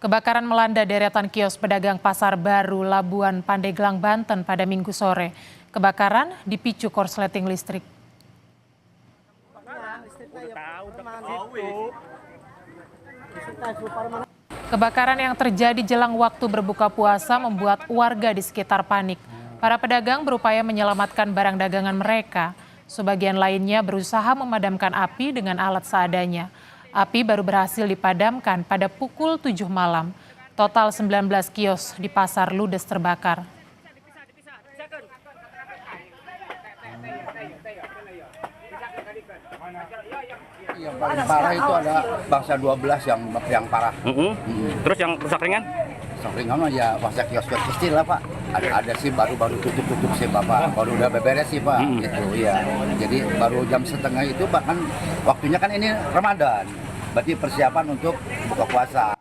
Kebakaran melanda deretan kios pedagang Pasar Baru, Labuan Pandeglang, Banten pada Minggu sore. Kebakaran dipicu korsleting listrik. Kebakaran yang terjadi jelang waktu berbuka puasa membuat warga di sekitar panik. Para pedagang berupaya menyelamatkan barang dagangan mereka. Sebagian lainnya berusaha memadamkan api dengan alat seadanya. Api baru berhasil dipadamkan pada pukul 7 malam. Total 19 kios di pasar ludes terbakar. Yang paling parah itu ada bangsa 12 yang parah. Terus yang rusak ringan? Rusak ringan ya bangsa kios-kios kecil lah Pak. Ada sih baru tutup sih Bapak. Baru udah beberes sih Pak. Gitu ya. Jadi baru jam setengah itu bahkan waktunya kan ini Ramadan. Berarti persiapan untuk buka puasa.